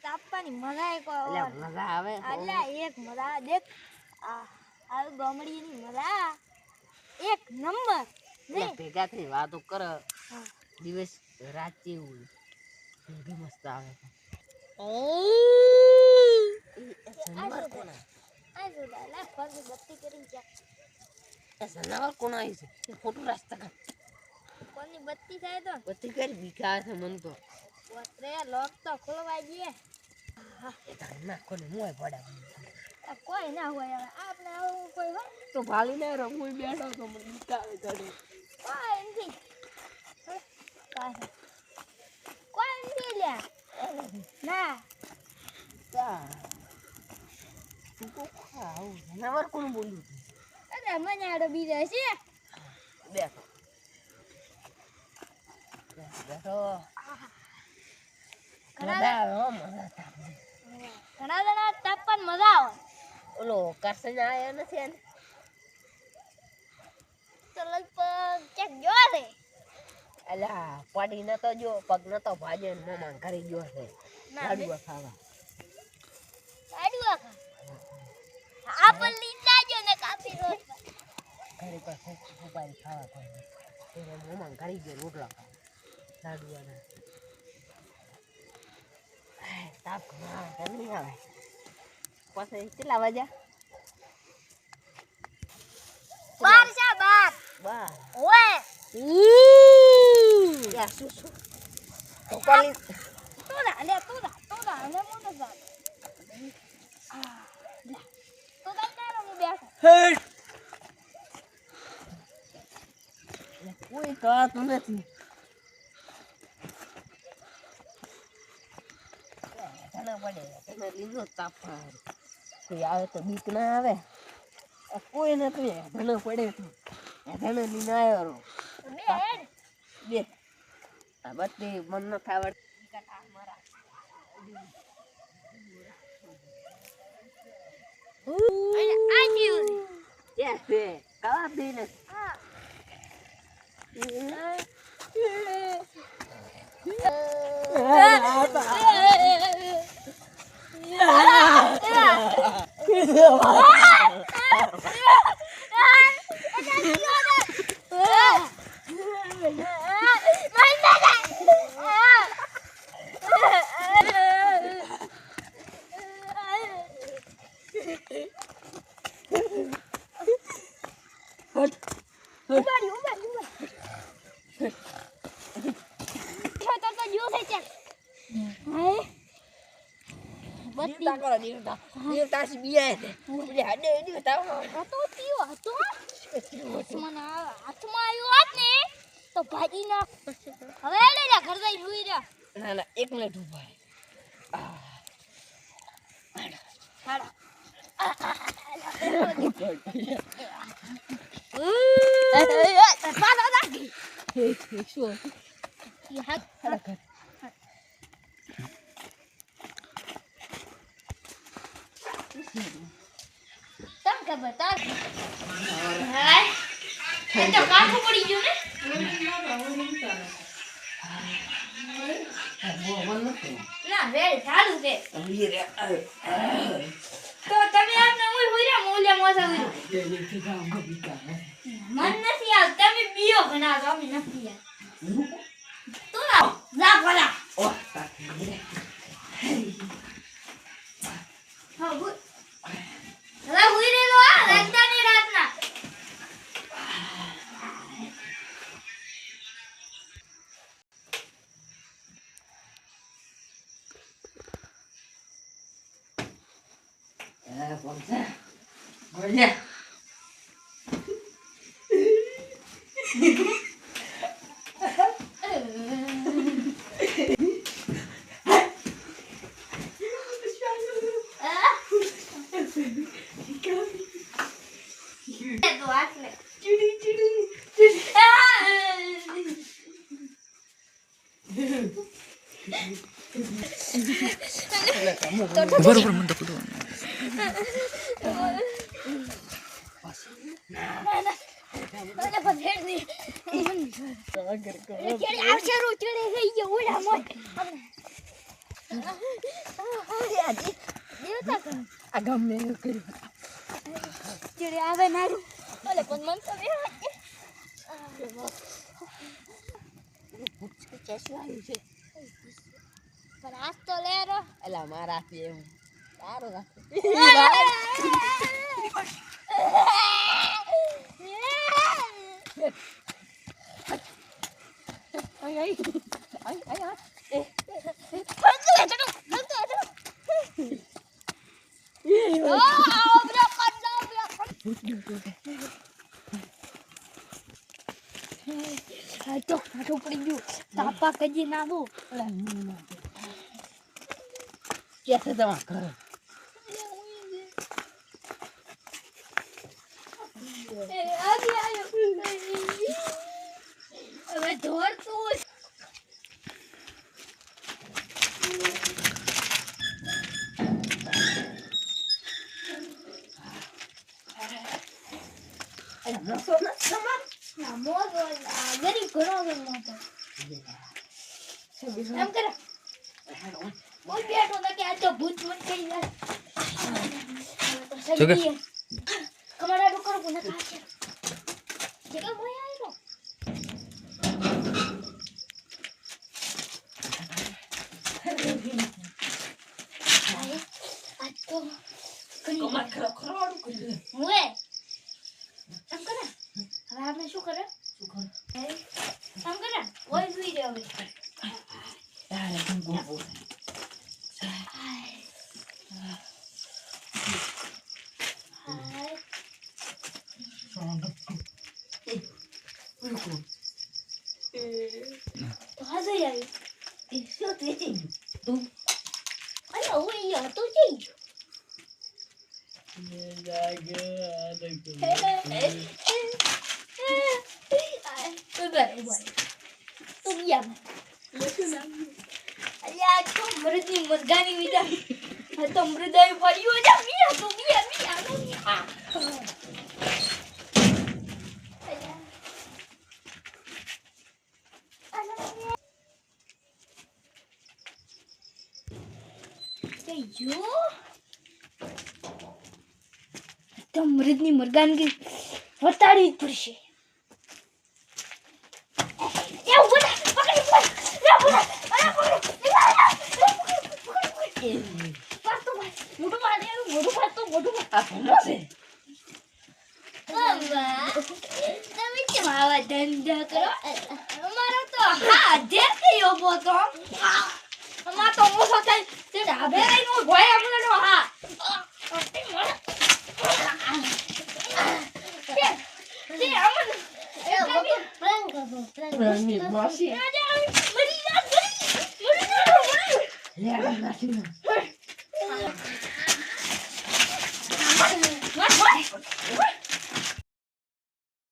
તાપવાની મજા એક મજા આવે અલ્યા એક મજા દેખ આ ગોમડીની મજા એક નંબર ને ભેગા થઈ વાતો કર દિવસ રાત જેવું મસ્ત આવે જનાવર કોના આ જો લા ફરજ બત્તી કરીને જા જનાવર કોના આવી છે ખોટું રાસ્તા કા કોની બત્તી થાય તો બત્તી કરી બીકા છે મન તો ઓત્રે લોક તો ખોલવાઈ ગયે એ તારના કોને મોય પડા કોઈ ના હોય આપણે આવું કોઈ હોય તો ભાલી ને રમુય બેઠો તો મને બીકા આવે ચડે કોઈ નથી કોઈ નથી લ્યા ના તું કો ખાવ જનાવર કોણ બોલ્યું અરે મને આડો બીજા છે બેઠો બેઠો મજા આવે હો મજા ઘણા જણા તાપન મજા આવે ઓલો કરસન આયા નથી ને તો લગભગ ચેક ગયો રે અલા પડી નતો જો પગ નતો ભાજે મોમાં કરી ગયો છે લાડવા ખાવા લાડવા ખા આપણ લીધા જો ને કાપી રોટ ઘરે પર સુપારી ખાવા કોઈ એને મોમાં કરી ગયો રોટલા ખાવા લાડવાના તાપ ઘણા નહીં આવે પછી કેટલા વાગ્યા 12 છે 12 ઓય યા શું કોલી તોડા લે તોડા અને મોનો જા લે તો દાદા હું બેઠો કોઈ કાતું નથી ધણા પડે તમે લીધો તાપા કોઈ આવે તો બીક ના આવે કોઈ નથી ધણા પડે તો ધણા લીને આવ્યો બે આ બધી મન ન થાવડ Yes, kalah din. Dia si biar deh. Dia ada dia tahu. તો પીવો હતો મને હાથમાં આવ્યો હોત ને તો ભાજી નાખ હવે લે જા ઘર જઈને હુઈ જા ના ના એક મિનિટ ઉભા હાડા પાડો નાખી શું ઈ હાથ તમ ખબર તાર હાય એ તો કાઠું પડી ગયું ને ના વેલ ચાલુ છે તો તમે આપને હુઈ રહ્યા મોલે મોસા હુઈ મન નથી આવ તમે બીયો બના દો અમે નથી યાર તું જા ભલા ઓ હા ભૂત હવે હુઈ રેલો આ રસ્તાની રાતના Boleh. Boleh. Baru mantap dulu. દેવતા કરે આ ગમે એવું કર્યું ચીડે આવે નારું ઓલે પણ મન તો બે ચેસું આવ્યું છે પણ આજ તો લેરો એલા મારાથી એમ સારું રાખે પડી ગયું તાપા કજી નાખું કેસે તમા કરો હવે ધોરતું નસો ન સમાર ગરીબ ઘણો મોટો એમ કરે બોલ બેઠો તો કે આ તો ભૂત મત કરી જાય શું કે? કમરા ડુકર કોને ખાશે જે કે મોય આયો આ તો કમર ખરોડું કરી મોય એમ કરે હવે આપણે શું કરે શું કર એમ કરે ઓય સુઈ રહ્યો હવે યાર એમ ગોબો તો હાજર આવી શું તે તું અરે ઓય તો જઈ તું ગયા અલ્યા તો મૃદની મરગાની વિદા તો મૃદય પડ્યો જા મિયા તું મિયા જો તો મૃદની મરગાની વટાડી જ પડશે એ ઉભા પકડી મોટું આ ભલો છે તમે કેમ આવા ધંધા કરો અમારો તો હા જે કયો બોતો અમાર તો મોસો થાય તે ઢાબે રહીને ભોય આપણો હા તે અમન એ બોતો પ્લાન કરો પ્રાણી માસી મરી જા યાર નાખી